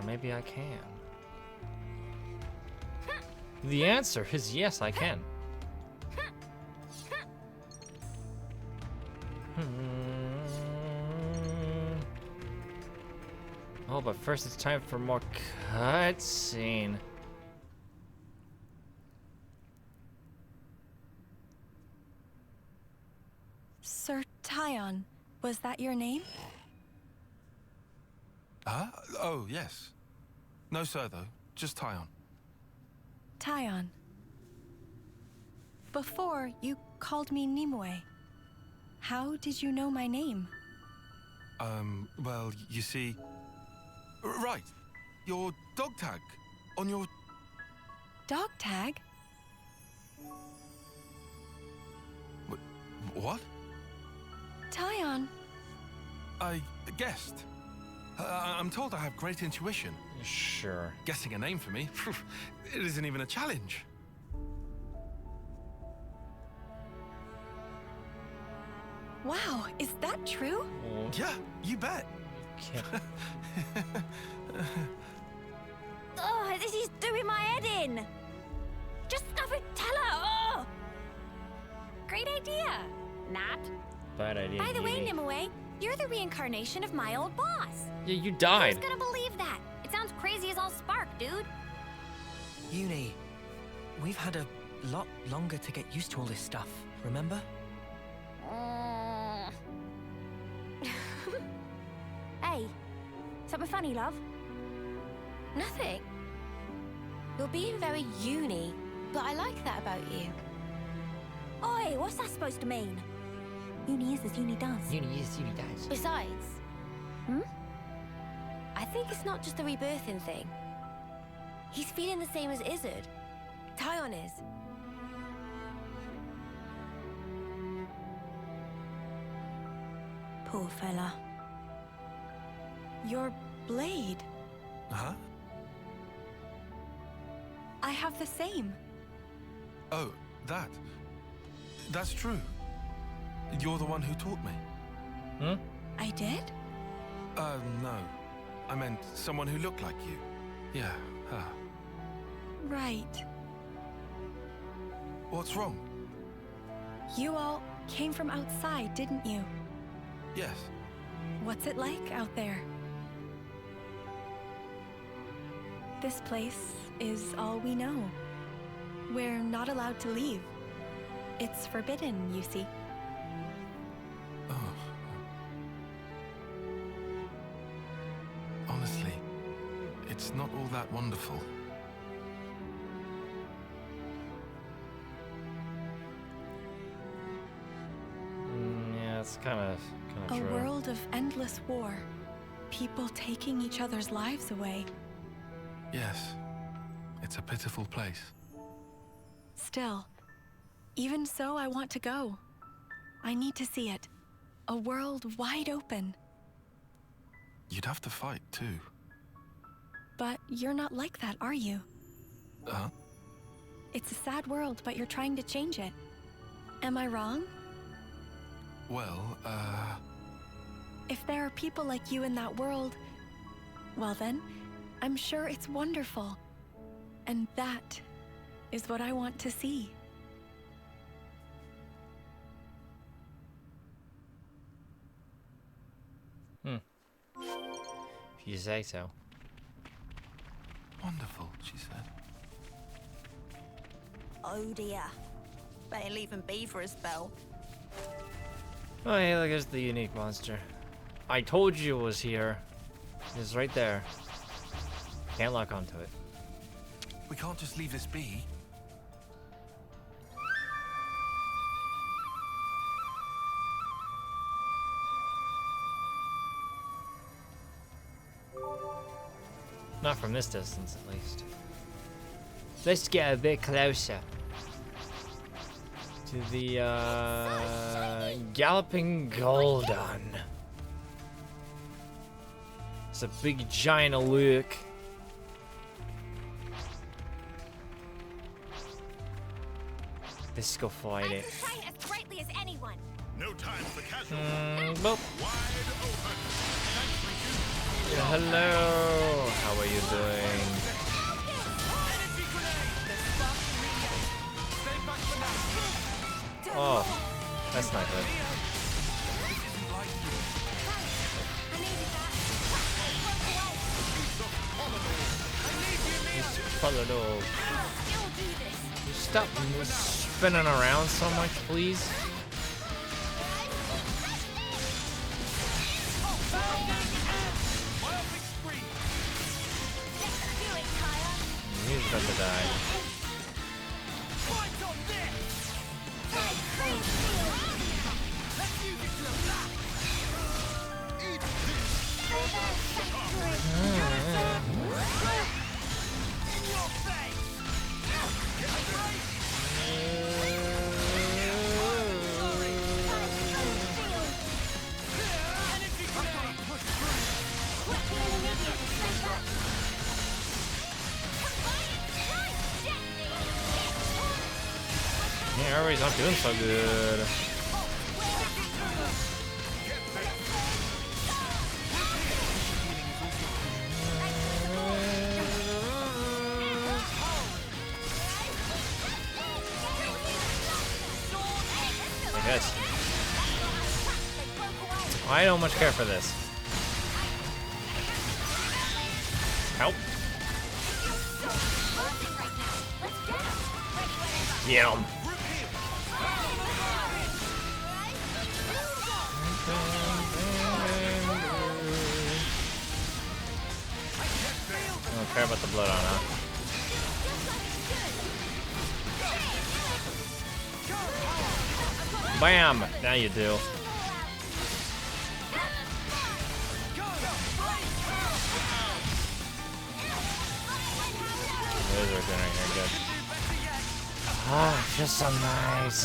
Or maybe I can. The answer is yes, I can. Oh, but first it's time for more cutscene. Sir Tyon, was that your name? Oh, yes. No, sir, though. Just Tyon. Tyon. Before, you called me Nimue. How did you know my name? Well, you see... Right. Your dog tag. On your... Dog tag? What? Tyon. I guessed. I'm told I have great intuition. Sure. Guessing a name for me, it isn't even a challenge. Wow, is that true? Well, Yeah, you bet. can't- Oh, this is doing my head in. Just stuff it, tell her. Oh. Great idea. Not. Bad idea. By the way, Evie. Nimue, you're the reincarnation of my old boss. Yeah, you died. Who's gonna believe that? It sounds crazy as all spark, dude. Uni, we've had a lot longer to get used to all this stuff, remember? Hey, something funny, love? Nothing. You're being very uni, but I like that about you. Oi, what's that supposed to mean? Uni is as uni does. Uni is uni dies. Besides, I think it's not just the rebirthing thing. He's feeling the same as Izzard. Tyon is. Poor fella. Your blade. Huh? I have the same. Oh, that. That's true. You're the one who taught me. Hmm? I did? No. I meant someone who looked like you. Yeah, her. Right. What's wrong? You all came from outside, didn't you? Yes. What's it like out there? This place is all we know. We're not allowed to leave. It's forbidden, you see. Oh. Honestly, it's not all that wonderful. Yeah, it's kind of A true. world of endless war. People taking each other's lives away. Yes. It's a pitiful place. Still, even so, I want to go. I need to see it. A world wide open. You'd have to fight, too. But you're not like that, are you? Huh? It's a sad world, but you're trying to change it. Am I wrong? Well, If there are people like you in that world, well then, I'm sure it's wonderful. And that is what I want to see. If you say so. wonderful, she said. Oh dear. Better leave him be for a spell. Oh, hey, look, there's the unique monster. I told you it was here. It's right there. Can't lock onto it. We can't just leave this be. Not from this distance, at least. Let's get a bit closer to the Galloping Goldon. It's a big giant look. Let's go fight I it. can fight as brightly as anyone. No time for casual. Well, Wide open. Thanks, Riku. Hello. How are you doing? Oh, that's not good. Follow. You stop spinning around so much, please. He's about to die. Yeah, everybody's not doing so good. I guess. I don't much care for this. Help. Get him. I don't care about the blood on, huh? Bam! Now you do. Those are good right here, good. Ah, it feels so nice.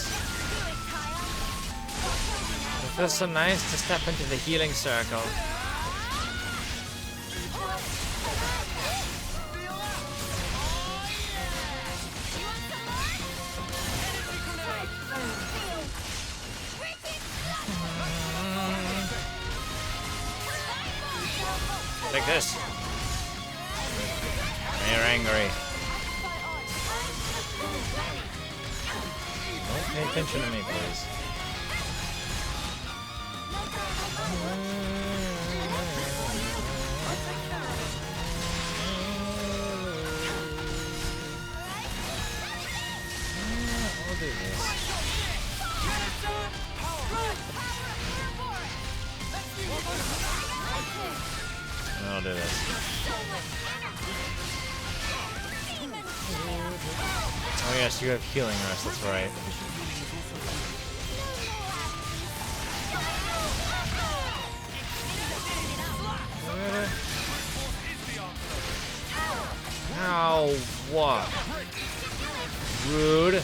It feels so nice to step into the healing circle. Take this. You're angry. Don't pay attention to me, please. I'll do this. I'll do this. Oh yes, you have healing rest, that's right. Ow, what? Rude.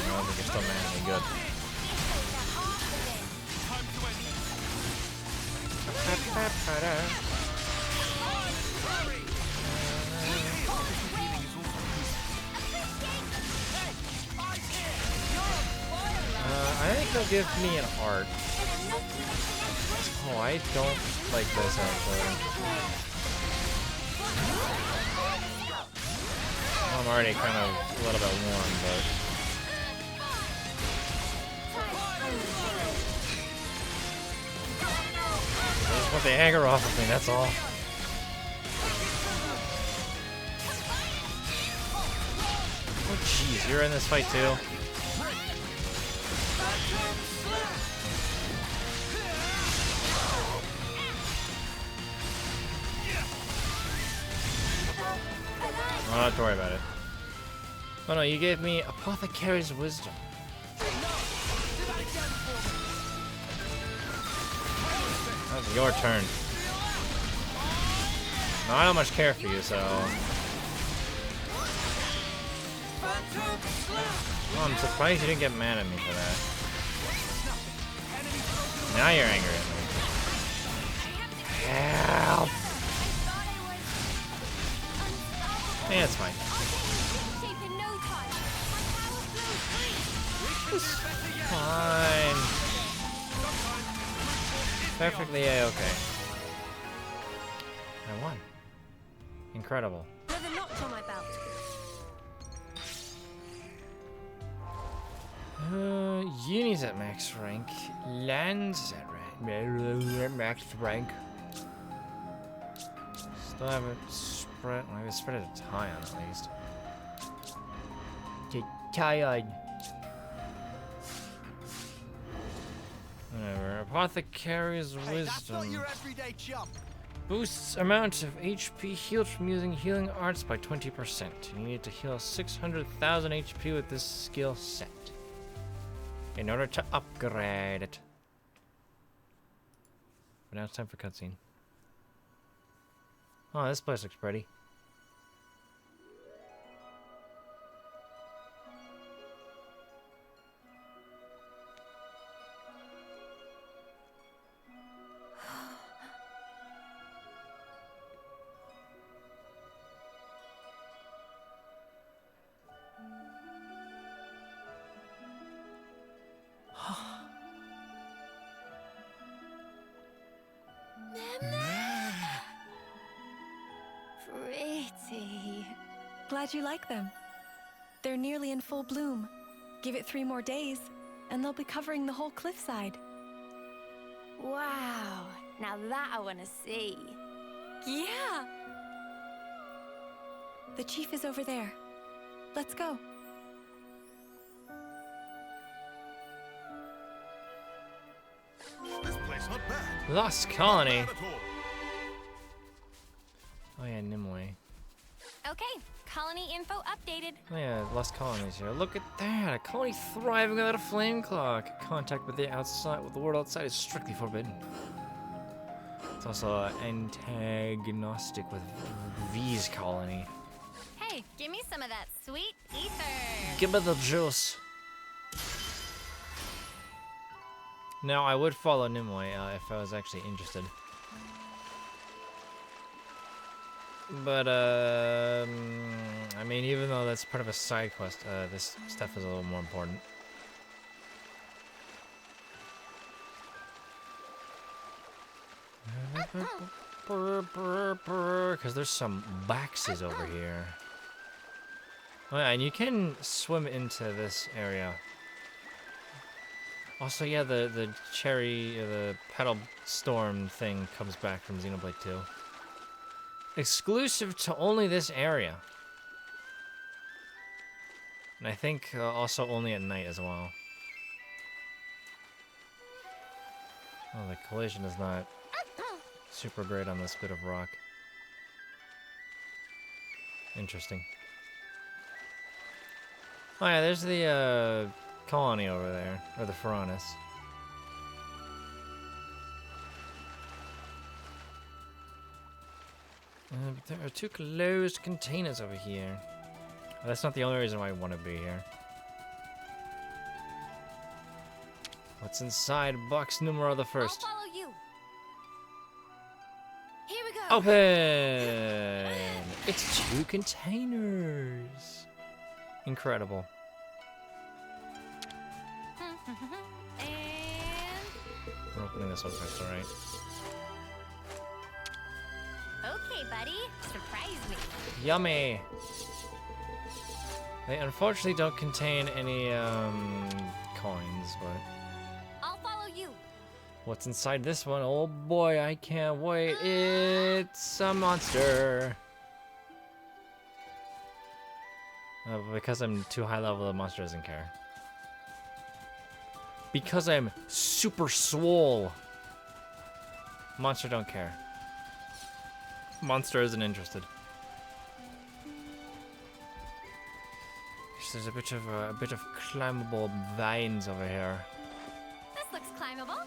I don't think you're still manly good. I think they'll give me an art. Oh, I don't like this actually. I'm already kind of a little bit warm, but. I just want the anger off of me, that's all. Oh jeez, you're in this fight too? I don't have to worry about it. Oh no, you gave me Apothecary's Wisdom. That's your turn. No, I don't much care for you, so... Oh, I'm surprised you didn't get mad at me for that. Now you're angry at me. Help! Yeah, it's fine. Fine. Perfectly A-okay. I won. Incredible. Another notch on my belt. Uni's at max rank. Land's at max rank. Still haven't spread. Well, I spread it a tie on at least. Get tired. Whatever. Apothecary's wisdom. That's not your everyday chump. Boosts amount of HP healed from using healing arts by 20%. You need to heal 600,000 HP with this skill set in order to upgrade it. But now it's time for cutscene. Oh, this place looks pretty. Pretty. Glad you like them. They're nearly in full bloom. Give it 3 more days, and they'll be covering the whole cliffside. Wow. Now that I want to see. Yeah! The chief is over there. Let's go. This place not bad. Lost Colony. Not bad at all. Oh yeah, Nimue. Okay, colony info updated. Oh yeah, Lost Colony's here. Look at that! A colony thriving without a flame clock. Contact with the world outside is strictly forbidden. It's also antagonistic with V's colony. Hey, give me some of that sweet ether. Give me the juice. Now I would follow Nimue if I was actually interested. But, I mean, even though that's part of a side quest, this stuff is a little more important. Because there's some boxes over here. Oh yeah, and you can swim into this area. Also, yeah, the petal storm thing comes back from Xenoblade 2. Exclusive to only this area. And I think also only at night as well. Oh, the collision is not super great on this bit of rock. Interesting. Oh yeah, there's the colony over there, or the Furanis. But there are 2 closed containers over here. Well, that's not the only reason why I want to be here. What's inside box numero the first? I'll follow you. Here we go. Open! It's 2 containers. Incredible. And We're opening this one first, alright. okay, buddy, surprise me. Yummy! They unfortunately don't contain any, coins, but... I'll follow you. What's inside this one? Oh boy, I can't wait. It's a monster. Because I'm too high level, the monster doesn't care. Because I'm super swole. Monster don't care. Monster isn't interested. There's a bit of climbable vines over here. This looks climbable.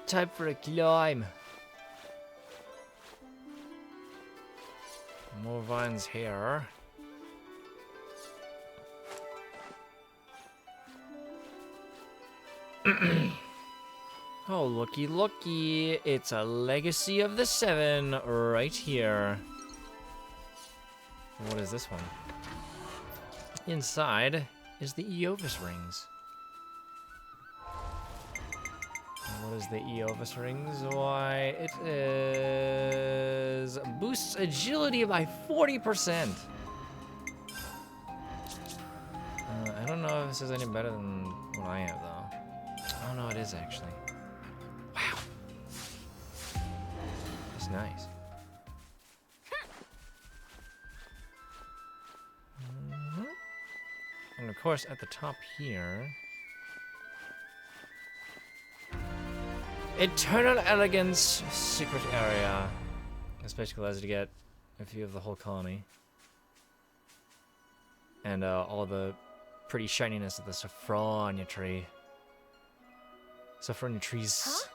Time for a climb. More vines here. Oh, looky, looky. It's a Legacy of the 7 right here. What is this one? inside is the Eovis rings. And what is the Eovis rings? Why, it is boosts agility by 40%. I don't know if this is any better than what I have, though. Oh no, it is actually. Wow. That's nice. And of course, at the top here, Eternal Elegance Secret Area. This basically allows you to get a view of the whole colony. And all the pretty shininess of the saffronia tree. Saffronia trees. Huh?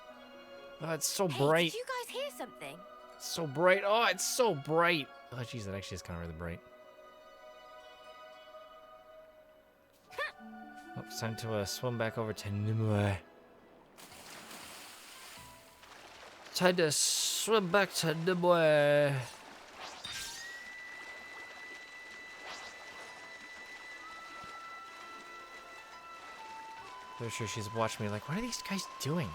Oh, it's so Hey, bright. did you guys hear something? It's so bright. Oh, it's so bright. Oh, jeez, that actually is kind of really bright. Oh, it's time to swim back over to Nimue. Time to swim back to Nimue. Pretty sure she's watching me like, what are these guys doing?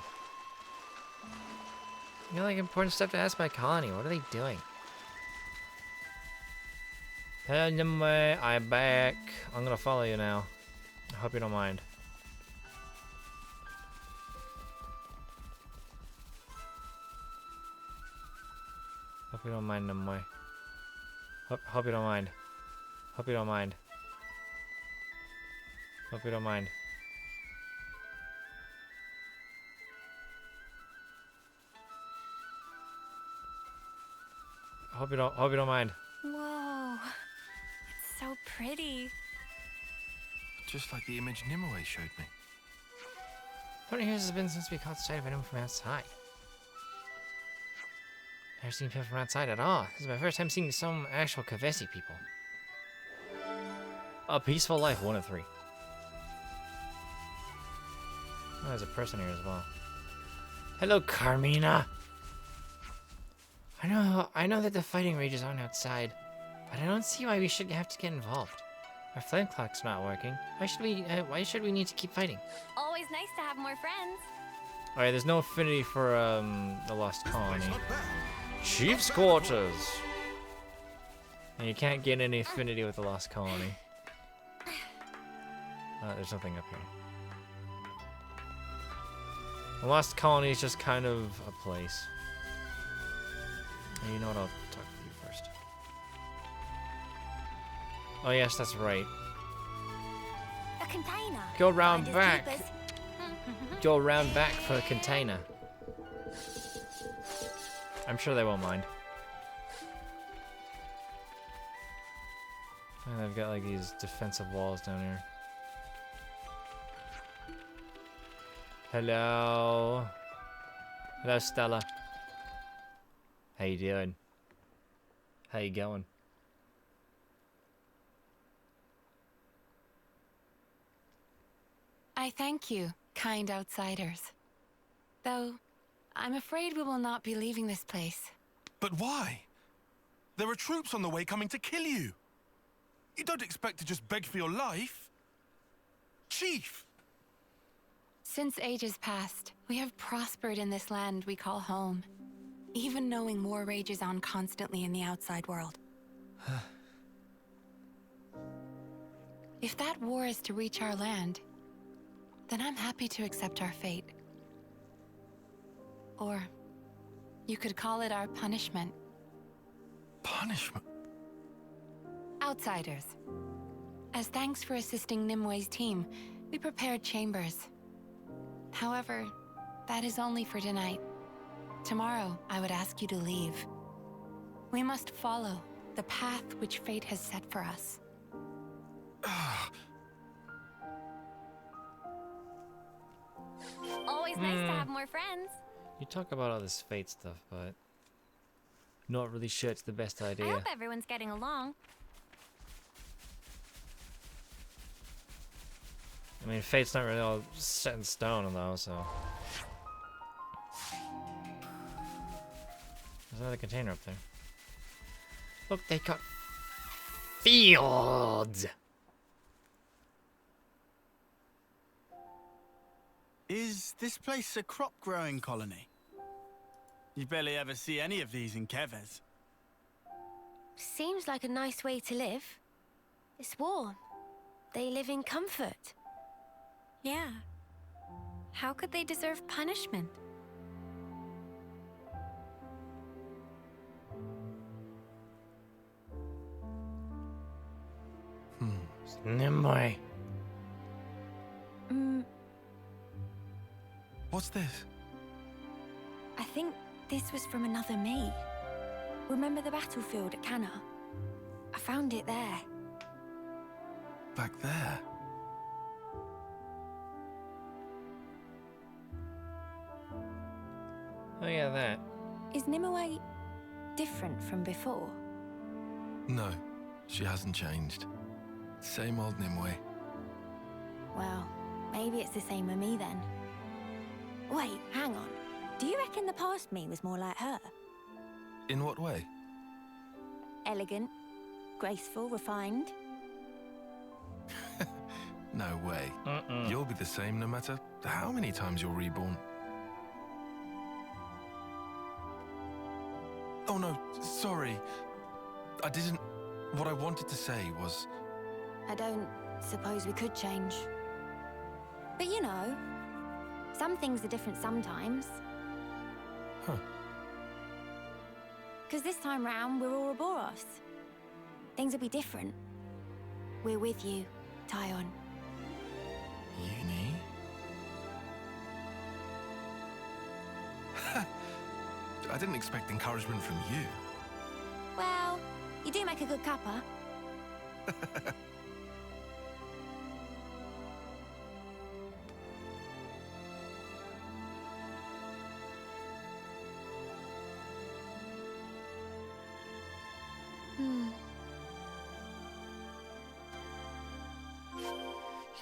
You know, like important stuff to ask my colony. What are they doing? Hey, Nimue, I'm back. I'm gonna follow you now. I hope you don't mind. Hope you don't mind, Nimue. Hope you don't mind. Hope you don't mind. Hope you don't mind. Hope you don't mind. Whoa. It's so pretty. Just like the image Nimue showed me. 20 years has been since we caught sight of anyone from outside. Never seen people from outside at all. This is my first time seeing some actual Kavesi people. A Peaceful Life 1 of 3. Oh, there's a person here as well. Hello, Carmina. I know that the fighting rages on outside, but I don't see why we should have to get involved. Our flame clock's not working. Why should we need to keep fighting? Always nice to have more friends. Alright, there's no affinity for the Lost Colony. Chief's Quarters! And you can't get any affinity with the Lost Colony. There's nothing up here. The Lost Colony is just kind of a place. And you know what, I'll talk with you first. Oh yes, that's right. A container. Go round Finders back. keepers. Go round back for a container. I'm sure they won't mind. And they've got like these defensive walls down here. Hello. Hello, Stella. How you doing? How you going? I thank you, kind outsiders. Though, I'm afraid we will not be leaving this place. But why? There are troops on the way coming to kill you. You don't expect to just beg for your life. Chief! Since ages past, we have prospered in this land we call home. Even knowing war rages on constantly in the outside world. If that war is to reach our land, then I'm happy to accept our fate. Or, you could call it our punishment. Punishment? Outsiders. As thanks for assisting Nimue's team, we prepared chambers. However, that is only for tonight. Tomorrow, I would ask you to leave. We must follow the path which fate has set for us. Always nice to have more friends. You talk about all this fate stuff, but not really sure it's the best I idea. hope everyone's getting along. I mean, fate's not really all set in stone, though, so. There's another container up there. Look, they got fields. Is this place a crop-growing colony? You barely ever see any of these in Keves. Seems like a nice way to live. It's warm. They live in comfort. Yeah. How could they deserve punishment? Nimue. What's this? I think this was from another me. Remember the battlefield at Cana? I found it there. Back there? Oh yeah, that. Is Nimue different from before? No, she hasn't changed. Same old Nimue. Well, maybe it's the same with me then. Wait, hang on. Do you reckon the past me was more like her? In what way? Elegant, graceful, refined? No way. You'll be the same no matter how many times you're reborn. Oh no, sorry. I didn't... What I wanted to say was... I don't suppose we could change. But you know, some things are different sometimes. Huh. Because this time round, we're Ouroboros. Things will be different. We're with you, Tyon. Uni? I didn't expect encouragement from you. Well, you do make a good cuppa.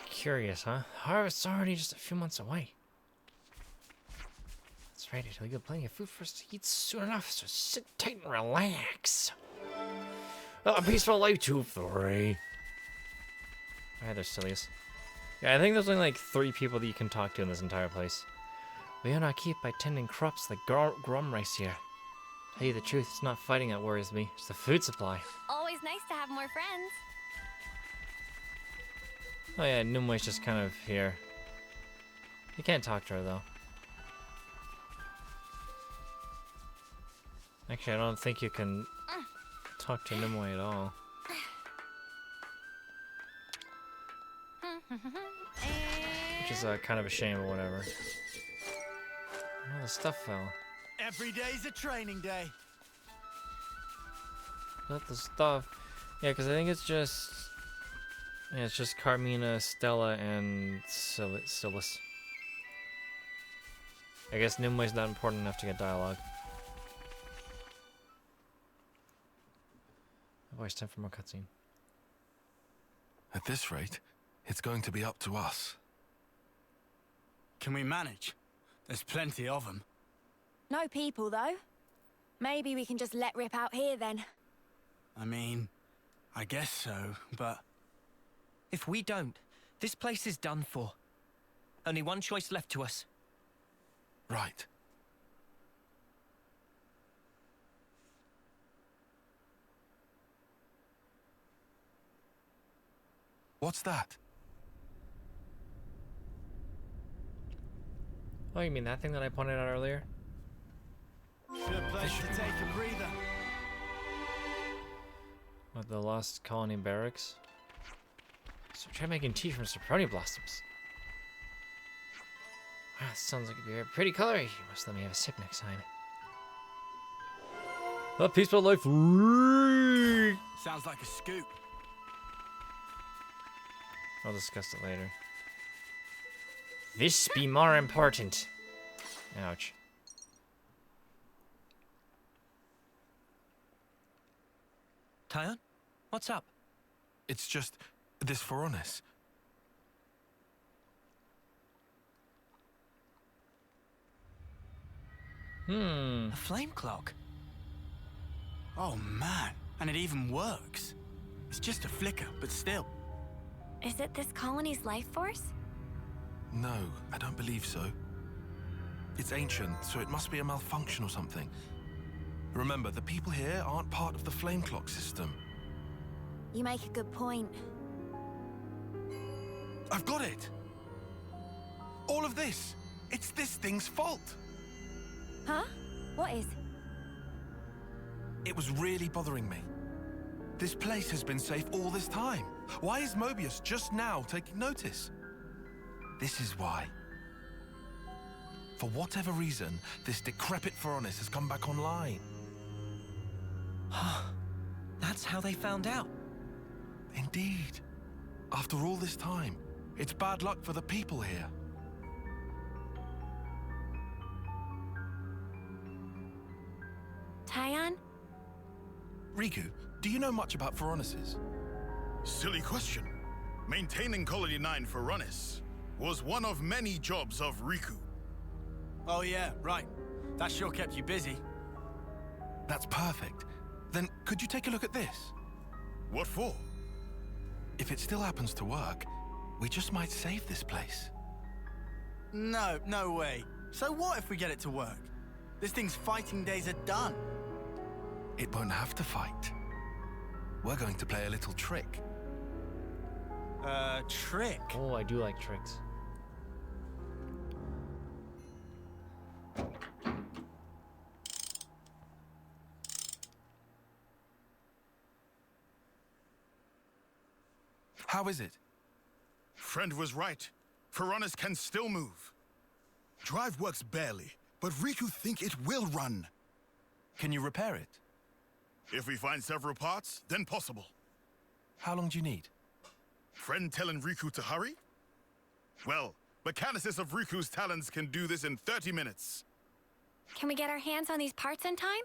Curious, huh? Harvest's already just a few months away. That's right, it'll give plenty of food for us to eat soon enough, so sit tight and relax. A peaceful life to 3. Alright, they're silliest. Yeah, I think there's only like 3 people that you can talk to in this entire place. We own our keep by tending crops like grum rice here. Tell you the truth, it's not fighting that worries me, it's the food supply. Always nice to have more friends. Oh yeah, Nimue's just kind of here. You can't talk to her though. Actually, I don't think you can talk to Nimue at all. Which is kind of a shame, but whatever. Oh, the stuff fell. Every day's a training day. Not the stuff. Yeah, because I think it's just... Yeah, it's just Carmina, Stella, and Silas. I guess Nimue's not important enough to get dialogue. Oh, it's time for more cutscene. At this rate, it's going to be up to us. Can we manage? There's plenty of them. No people, though. Maybe we can just let rip out here, then. I mean, I guess so, but... If we don't, this place is done for. Only one choice left to us. Right. What's that? Oh, you mean that thing that I pointed out earlier? Good place to take a breather. With the Lost Colony Barracks? So try making tea from Soproni blossoms. Wow, that sounds like it'd be a pretty color. You must let me have a sip next time. A peaceful life. Sounds like a scoop. I'll discuss it later. This be more important. Ouch. Tyon? What's up? It's just this Phoronis. Hmm. A flame clock? Oh man, and it even works. It's just a flicker, but still. Is it this colony's life force? No, I don't believe so. It's ancient, so it must be a malfunction or something. Remember, the people here aren't part of the flame clock system. You make a good point. I've got it! All of this! It's this thing's fault! Huh? What is? It was really bothering me. This place has been safe all this time. Why is Mobius just now taking notice? This is why. For whatever reason, this decrepit Phoronis has come back online. That's how they found out. Indeed. After all this time, it's bad luck for the people here. Taian? Riku, do you know much about Phoronises? Silly question. Maintaining Colony 9 for Phoronis was one of many jobs of Riku. Oh yeah, right. That sure kept you busy. That's perfect. Then could you take a look at this? What for? If it still happens to work, we just might save this place. No, no way. So what if we get it to work? This thing's fighting days are done. It won't have to fight. We're going to play a little trick. Trick? Oh, I do like tricks. How is it? Friend was right. Phoronis can still move. Drive works barely, but Riku think it will run. Can you repair it? If we find several parts, then possible. How long do you need? Friend telling Riku to hurry? Well, mechanicists of Riku's talents can do this in 30 minutes. Can we get our hands on these parts in time?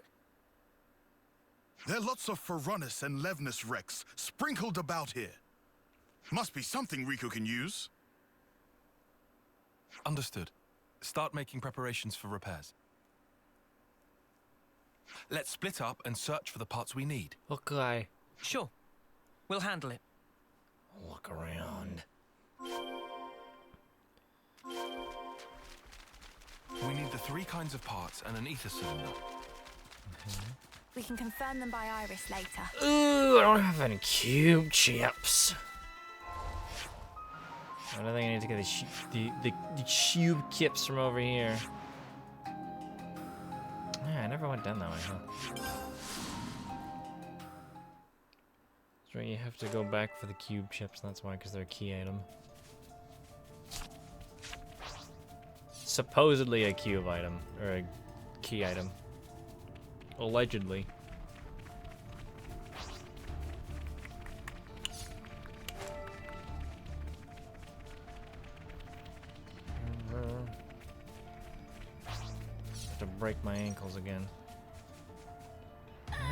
There are lots of Phoronis and Levnis wrecks sprinkled about here. Must be something Riku can use. Understood. Start making preparations for repairs. Let's split up and search for the parts we need. Okay. Sure. We'll handle it. Look around. We need the 3 kinds of parts and an ether cylinder. We can confirm them by Iris later. Ooh, I don't have any cube chips. I don't think I need to get the cube chips from over here. Yeah, I never went down that way, huh? So you have to go back for the cube chips, and that's why, because they're a key item. Supposedly a cube item, or a key item. Allegedly. Have to break my ankles again.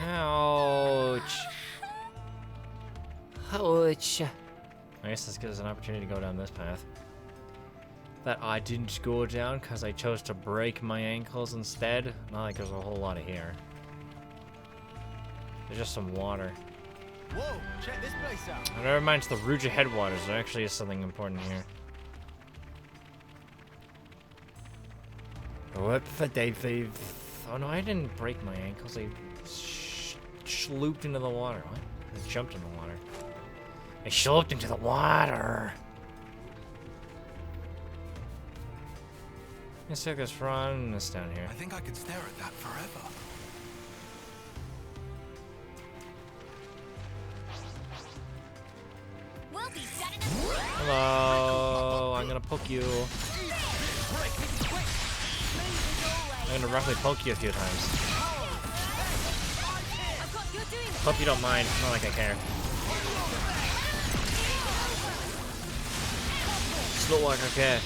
Ouch! Ouch! I guess this gives us an opportunity to go down this path. That I didn't go down because I chose to break my ankles instead. Not like there's a whole lot of here. There's just some water. Whoa, check this place out. Oh, never mind, it's the Ruja headwaters. There actually is something important here. What for Dave? Oh no, I didn't break my ankles. I slooped into the water. What? I jumped in the water. I slooped into the water. Let's take this run. This down here. I think I could stare at that forever. We'll be setting up. Hello, I'm gonna poke you. I'm gonna roughly poke you a few times. Hope you don't mind. Not like I care. It's not like I care.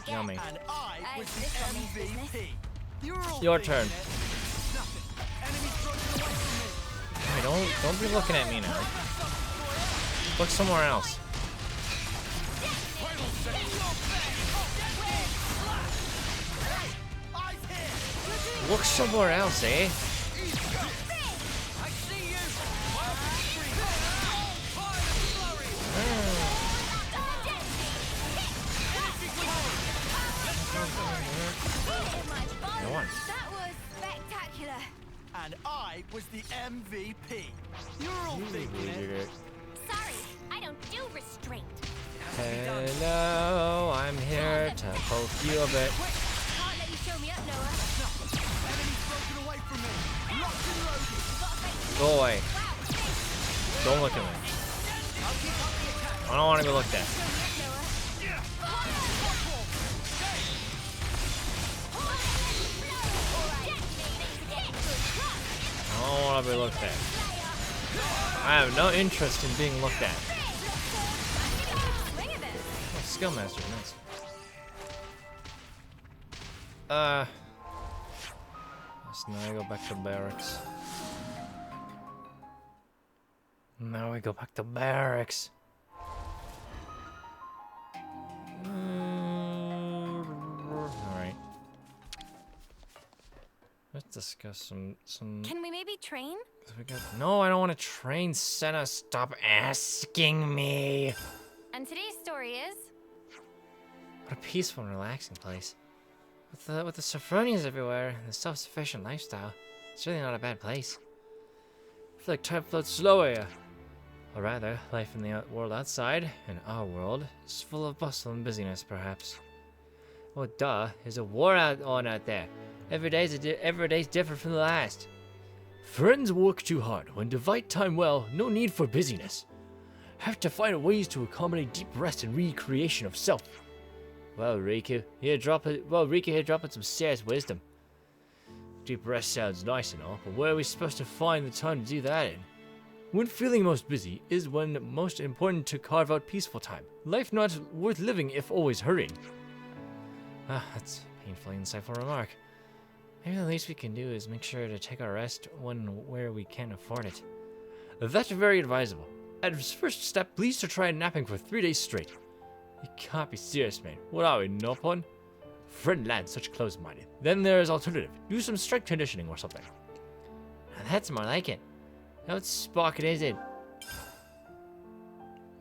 Yummy. And I was the MVP. Your turn. Nothing. Enemies broken away from me. Hey, don't be looking at me now. Look somewhere else. Look somewhere else, eh? No one. That was spectacular. And I was the MVP. You're all thinking it. Sorry, I don't do restraint. Hello, I'm here to poke you a bit. Can't let you show me up, Noah. Enemy's broken away from me. Locked and loaded. Go away. Don't look at me. I don't want to be looked at. I don't want to be looked at. I have no interest in being looked at. Oh, skill master, nice. So now I go back to barracks. Now we go back to barracks. Alright. Let's discuss some. Can we maybe train? No, I don't want to train, Senna. Stop asking me. And today's story is... What a peaceful and relaxing place. With the Sophronians everywhere and the self-sufficient lifestyle, it's really not a bad place. I feel like time floats slower here. Or rather, life in the world outside, in our world, is full of bustle and busyness, perhaps. Well, duh, there's a war on out there. Every day's different from the last. Friends work too hard. When divide time well, no need for busyness. Have to find ways to accommodate deep rest and recreation of self. Well, Riku here dropping some serious wisdom. Deep rest sounds nice and all, but where are we supposed to find the time to do that in? When feeling most busy is when most important to carve out peaceful time. Life not worth living if always hurrying. Ah, that's a painfully insightful remark. Maybe the least we can do is make sure to take our rest when where we can afford it. That's very advisable. As first step, please to try napping for 3 days straight. You can't be serious, man. What are we, no pun? Friend land such close-minded. Then there's alternative. Do some strength conditioning or something. Now that's more like it. How spark it is it?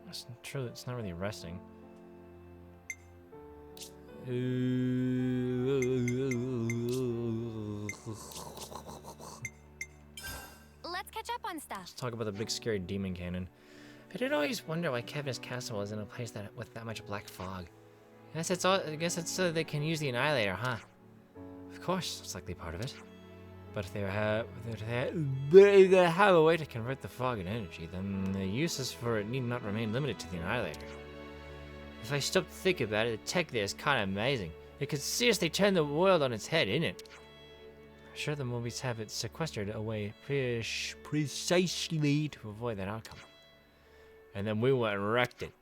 That's true. It's not really resting. Let's catch up on stuff. Let's talk about the big scary demon cannon. I did always wonder why Kevin's castle was in a place with that much black fog. I guess it's so they can use the Annihilator, huh? Of course, it's likely part of it. But if they have a way to convert the fog in energy, then the uses for it need not remain limited to the Annihilator. If I stop to think about it, the tech there is kind of amazing. It could seriously turn the world on its head, innit? I'm sure the movies have it sequestered away precisely to avoid that outcome. And then we went and wrecked it.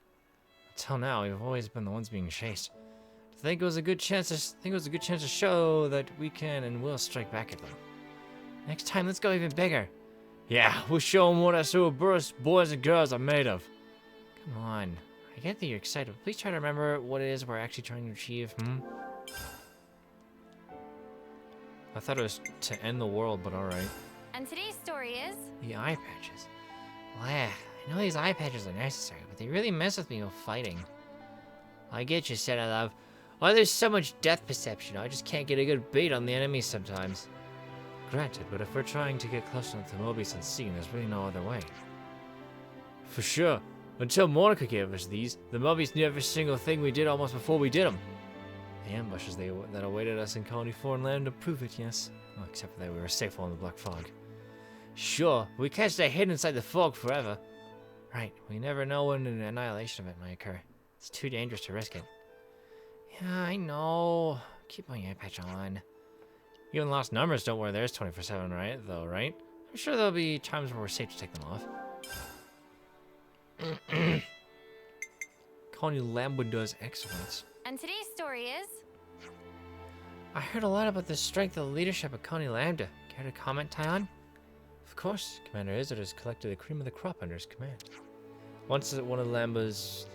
Until now, we've always been the ones being chased. I think it was a good chance to show that we can and will strike back at them. Next time, let's go even bigger. Yeah, we'll show them what us Ouroboros boys and girls are made of. Come on. I get that you're excited, but please try to remember what it is we're actually trying to achieve, I thought it was to end the world, but alright. And today's story is... The eye patches. Well, yeah, I know these eye patches are necessary, but they really mess with me while fighting. I get you, said I love. Why there's so much depth perception, I just can't get a good beat on the enemies sometimes. Granted, but if we're trying to get close enough to Mobius and Seeing, there's really no other way. For sure. Until Monica gave us these, the Mobius knew every single thing we did almost before we did them. The ambushes that awaited us in Colony 4 and land to prove it, yes. Well, except for that we were safe on the black fog. Sure, we can't stay hidden inside the fog forever. Right, we never know when an annihilation event might occur. It's too dangerous to risk it. Yeah, I know. Keep my eye patch on. Even lost numbers don't wear theirs 24/7, right? Right? I'm sure there'll be times where we're safe to take them off. Connie Lambwood does excellence. And today's story is... I heard a lot about the strength of the leadership of Connie Lambda. Care to comment, Tyon? Of course, Commander Izzard has collected the cream of the crop under his command. Once one of Lambda's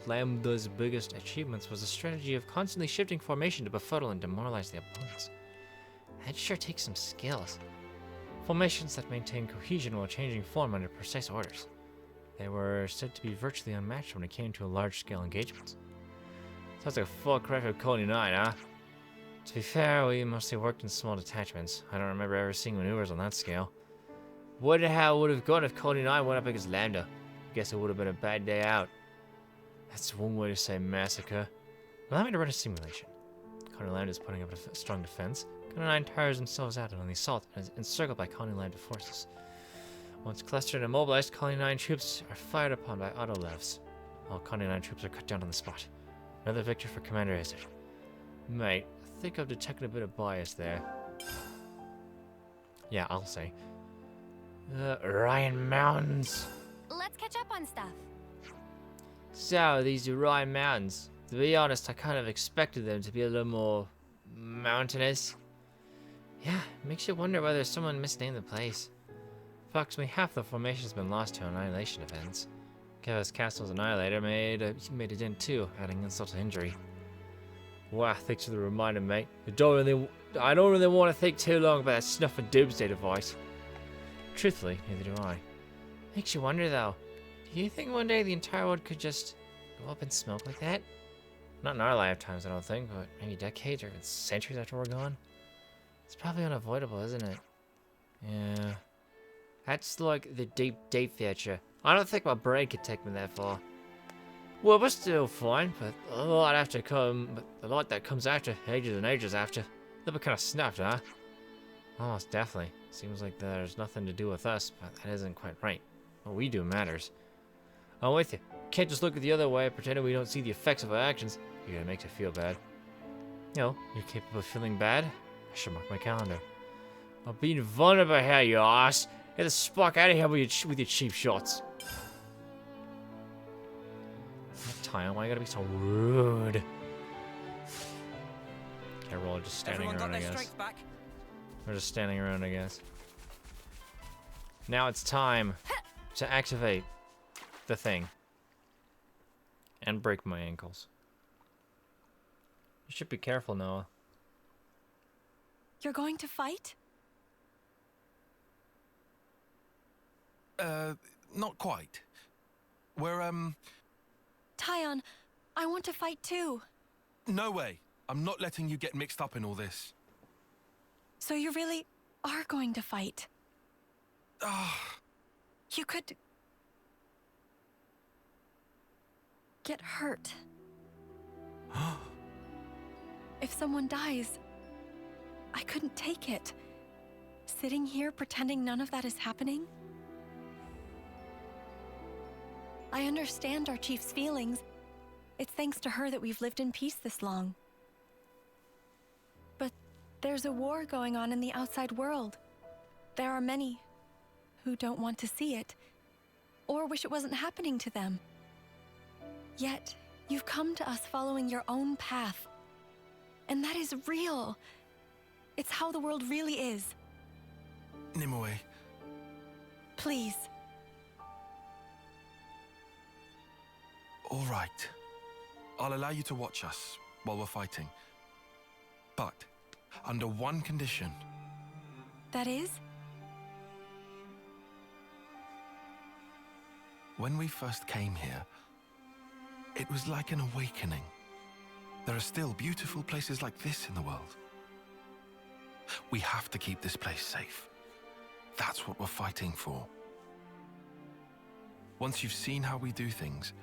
biggest achievements was a strategy of constantly shifting formation to befuddle and demoralize the opponents. That sure takes some skills. Formations that maintain cohesion while changing form under precise orders. They were said to be virtually unmatched when it came to large-scale engagements. Sounds like a full credit for Colony 9, huh? To be fair, we mostly worked in small detachments. I don't remember ever seeing maneuvers on that scale. Wonder how it would have gone if Colony 9 went up against Lambda. Guess it would have been a bad day out. That's one way to say massacre. Allow me to run a simulation. Colony Lambda is putting up a strong defense. Colony 9 tires themselves out on the assault and is encircled by Colony Lambda forces. Once clustered and immobilized, Colony 9 troops are fired upon by auto-levs. All Colony 9 troops are cut down on the spot. Another victory for Commander Izzard. Mate, I think I've detected a bit of bias there. Yeah, I'll say. Orion Mountains. Let's catch up on stuff. So, these Orion Mountains. To be honest, I kind of expected them to be a little more mountainous. Yeah, makes you wonder whether someone misnamed the place. Approximately half the formation's been lost to annihilation events. Chaos Castle's Annihilator made a dent too, adding insult to injury. Wow, thanks for the reminder, mate. I don't really want to think too long about that snuff and doomsday device. Truthfully, neither do I. Makes you wonder though, do you think one day the entire world could just go up in smoke like that? Not in our lifetimes, I don't think, but maybe decades or even centuries after we're gone? It's probably unavoidable, isn't it? Yeah. That's like the deep future. I don't think my brain could take me that far. Well, we're still fine, but a lot that comes after, ages and ages after. They'll be kind of snuffed, huh? Almost definitely. Seems like there's nothing to do with us, but that isn't quite right. What we do matters. I'm with you. Can't just look at the other way, pretending we don't see the effects of our actions. You're gonna make you feel bad. You know, you're capable of feeling bad? I should mark my calendar. I'm being vulnerable here, you ass. Get the spark out of here with your cheap shots. Time, why you gotta be so rude? Okay, we're all just standing around, I guess. We're just standing around, I guess. Now it's time to activate the thing. And break my ankles. You should be careful, Noah. You're going to fight? Not quite. We're, Tyon, I want to fight too. No way. I'm not letting you get mixed up in all this. So you really are going to fight? Ah. You could get hurt. If someone dies, I couldn't take it. Sitting here pretending none of that is happening? I understand our chief's feelings. It's thanks to her that we've lived in peace this long. But there's a war going on in the outside world. There are many who don't want to see it, or wish it wasn't happening to them. Yet, you've come to us following your own path. And that is real. It's how the world really is. Nimue. Please. All right. I'll allow you to watch us while we're fighting. But under one condition. That is? When we first came here, it was like an awakening. There are still beautiful places like this in the world. We have to keep this place safe. That's what we're fighting for. Once you've seen how we do things,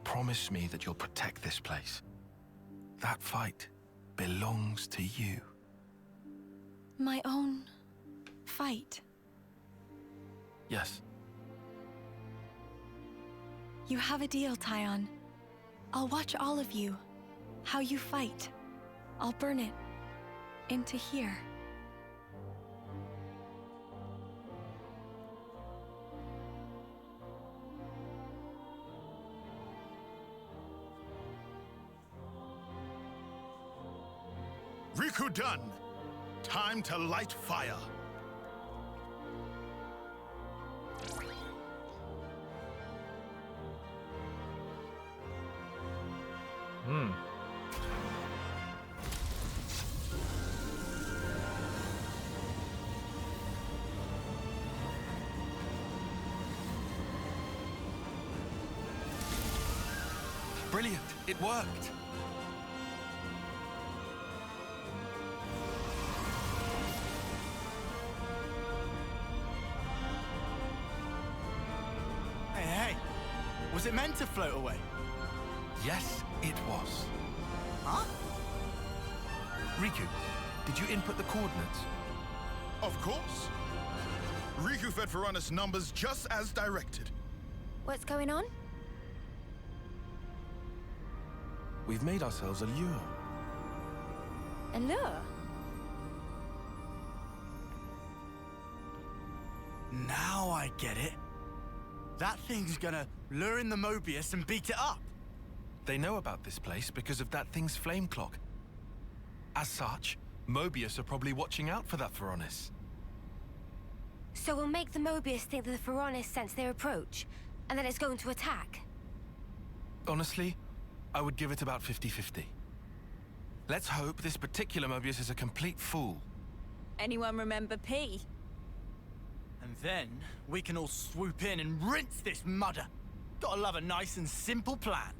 promise me that you'll protect this place. That fight belongs to you. My own fight. Yes. You have a deal, Tyon. I'll watch all of you. How you fight. I'll burn it into here. Riku done. Time to light fire. Brilliant. It worked. Hey, hey. Was it meant to float away? Yes, it was. Huh? Riku, did you input the coordinates? Of course. Riku fed Varanus numbers just as directed. What's going on? We've made ourselves a lure. A lure? Now I get it. That thing's gonna lure in the Mobius and beat it up. They know about this place because of that thing's flame clock. As such, Mobius are probably watching out for that Varanus. So we'll make the Mobius think that the Varanus sense their approach, and that it's going to attack. Honestly, I would give it about 50-50. Let's hope this particular Mobius is a complete fool. Anyone remember P? And then we can all swoop in and rinse this mudder. Gotta love a nice and simple plan.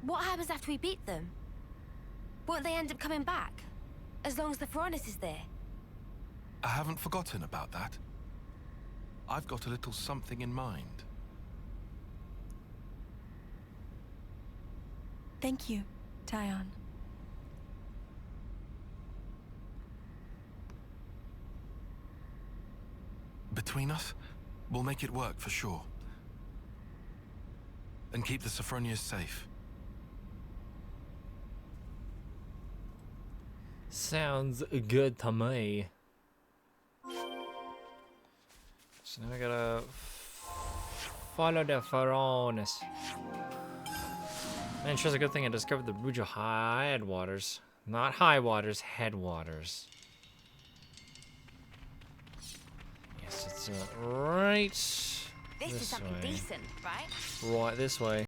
What happens after we beat them? Won't they end up coming back? As long as the Varanus is there? I haven't forgotten about that. I've got a little something in mind. Thank you, Tyon. Between us, we'll make it work for sure. And keep the Sophronias safe. Sounds good to me. So now I gotta follow the Varanus. Man, sure, it's a good thing I discovered the Bujo headwaters. Not high waters, headwaters. Yes, it's right This is something way. decent, right? Right this way.